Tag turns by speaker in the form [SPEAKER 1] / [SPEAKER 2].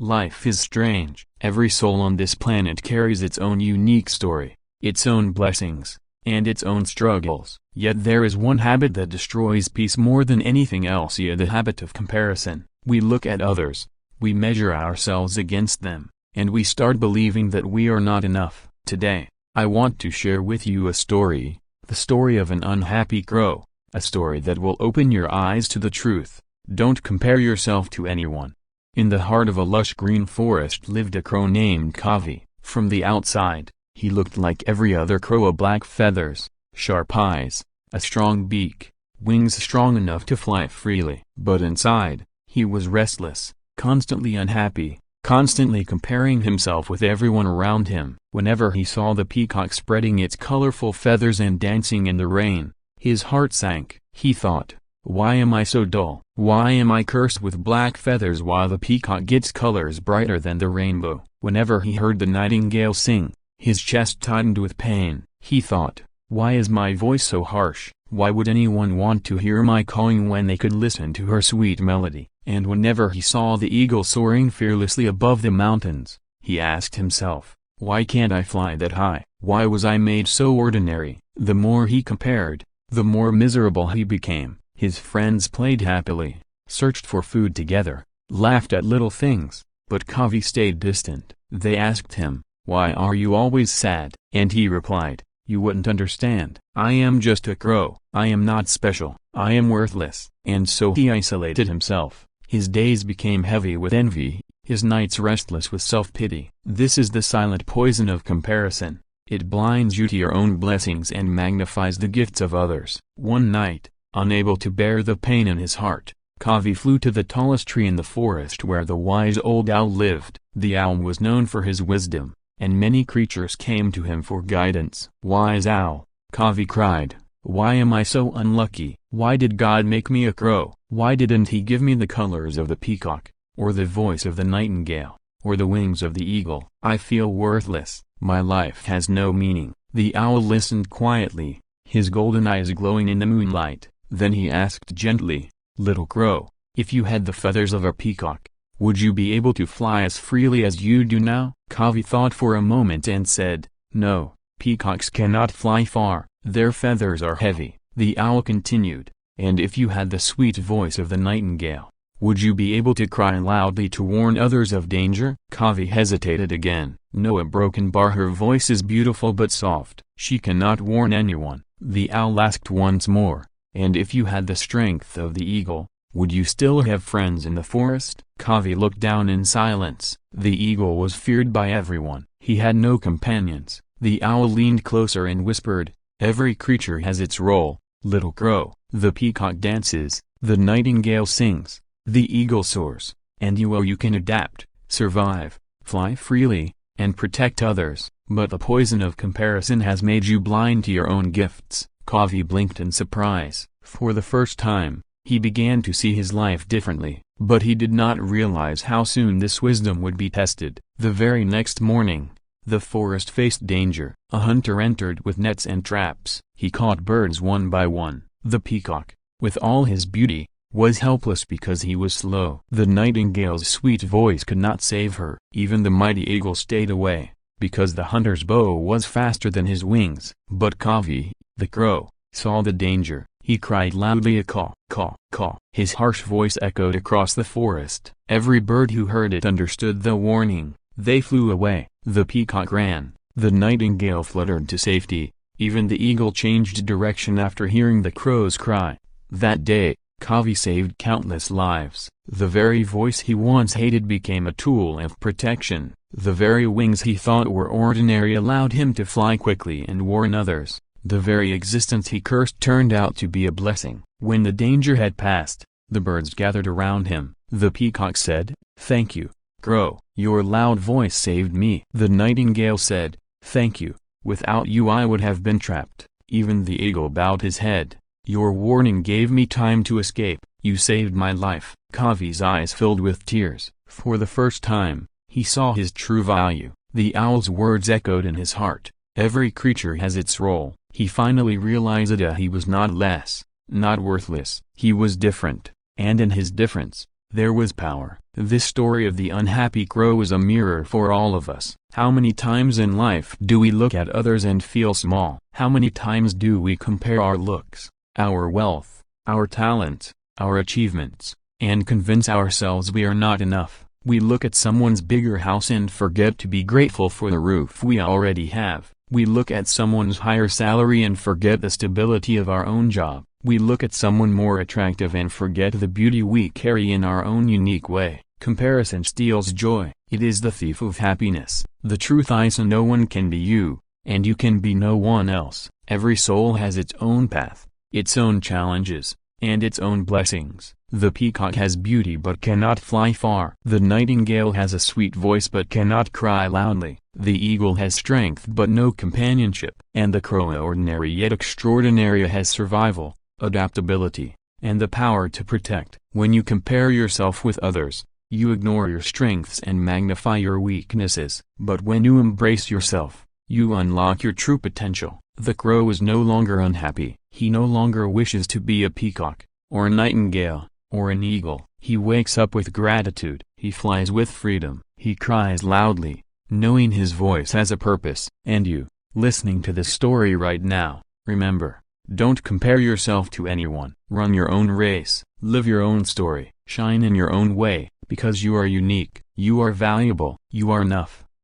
[SPEAKER 1] Life is strange. Every soul on this planet carries its own unique story, its own blessings, and its own struggles. Yet there is one habit that destroys peace more than anything else, the habit of comparison. We look at others, we measure ourselves against them, and we start believing that we are not enough. Today, I want to share with you a story, the story of an unhappy crow, a story that will open your eyes to the truth. Don't compare yourself to anyone. In the heart of a lush green forest lived a crow named Kavi. From the outside, he looked like every other crow: black feathers, sharp eyes, a strong beak, wings strong enough to fly freely. But inside, he was restless, constantly unhappy, constantly comparing himself with everyone around him. Whenever he saw the peacock spreading its colorful feathers and dancing in the rain, his heart sank. He thought, "Why am I so dull? Why am I cursed with black feathers while the peacock gets colors brighter than the rainbow?" Whenever he heard the nightingale sing, his chest tightened with pain. He thought, "Why is my voice so harsh? Why would anyone want to hear my calling when they could listen to her sweet melody?" And whenever he saw the eagle soaring fearlessly above the mountains, he asked himself, "Why can't I fly that high? Why was I made so ordinary?" The more he compared, the more miserable he became. His friends played happily, searched for food together, laughed at little things, but Kavi stayed distant. They asked him, "Why are you always sad?" And he replied, "You wouldn't understand. I am just a crow. I am not special. I am worthless." And so he isolated himself. His days became heavy with envy, his nights restless with self-pity. This is the silent poison of comparison. It blinds you to your own blessings and magnifies the gifts of others. One night, unable to bear the pain in his heart, Kavi flew to the tallest tree in the forest where the wise old owl lived. The owl was known for his wisdom, and many creatures came to him for guidance. "Wise owl," Kavi cried, "why am I so unlucky? Why did God make me a crow? Why didn't he give me the colors of the peacock, or the voice of the nightingale, or the wings of the eagle? I feel worthless. My life has no meaning." The owl listened quietly, his golden eyes glowing in the moonlight. Then he asked gently, "Little crow, if you had the feathers of a peacock, would you be able to fly as freely as you do now?" Kavi thought for a moment and said, "No, peacocks cannot fly far, their feathers are heavy." The owl continued, "And if you had the sweet voice of the nightingale, would you be able to cry loudly to warn others of danger?" Kavi hesitated again. "No, a broken bar. Her voice is beautiful but soft. She cannot warn anyone." The owl asked once more, "And if you had the strength of the eagle, would you still have friends in the forest?" Kavi looked down in silence. The eagle was feared by everyone. He had no companions. The owl leaned closer and whispered, "Every creature has its role, little crow. The peacock dances, the nightingale sings, the eagle soars, and you can adapt, survive, fly freely, and protect others. But the poison of comparison has made you blind to your own gifts." Kavi blinked in surprise. For the first time, he began to see his life differently, but he did not realize how soon this wisdom would be tested. The very next morning, the forest faced danger. A hunter entered with nets and traps. He caught birds one by one. The peacock, with all his beauty, was helpless because he was slow. The nightingale's sweet voice could not save her. Even the mighty eagle stayed away, because the hunter's bow was faster than his wings. But Kavi, the crow, saw the danger. He cried loudly, a caw, caw, caw. His harsh voice echoed across the forest. Every bird who heard it understood the warning. They flew away. The peacock ran. The nightingale fluttered to safety. Even the eagle changed direction after hearing the crow's cry. That day, Kavi saved countless lives. The very voice he once hated became a tool of protection. The very wings he thought were ordinary allowed him to fly quickly and warn others. The very existence he cursed turned out to be a blessing. When the danger had passed, the birds gathered around him. The peacock said, "Thank you, crow. Your loud voice saved me." The nightingale said, "Thank you. Without you I would have been trapped." Even the eagle bowed his head. "Your warning gave me time to escape. You saved my life." Kavi's eyes filled with tears. For the first time, he saw his true value. The owl's words echoed in his heart. Every creature has its role. He finally realized that he was not less, not worthless. He was different, and in his difference, there was power. This story of the unhappy crow is a mirror for all of us. How many times in life do we look at others and feel small? How many times do we compare our looks, our wealth, our talent, our achievements, and convince ourselves we are not enough? We look at someone's bigger house and forget to be grateful for the roof we already have. We look at someone's higher salary and forget the stability of our own job. We look at someone more attractive and forget the beauty we carry in our own unique way. Comparison steals joy. It is the thief of happiness. The truth is, no one can be you, and you can be no one else. Every soul has its own path, its own challenges, and its own blessings. The peacock has beauty but cannot fly far. The nightingale has a sweet voice but cannot cry loudly. The eagle has strength but no companionship. And the crow, ordinary yet extraordinary, has survival, adaptability, and the power to protect. When you compare yourself with others, you ignore your strengths and magnify your weaknesses. But when you embrace yourself, you unlock your true potential. The crow is no longer unhappy. He no longer wishes to be a peacock, or a nightingale, or an eagle. He wakes up with gratitude. He flies with freedom. He cries loudly, knowing his voice has a purpose. And you, listening to this story right now, remember, don't compare yourself to anyone. Run your own race, live your own story, shine in your own way, because you are unique, you are valuable, you are enough.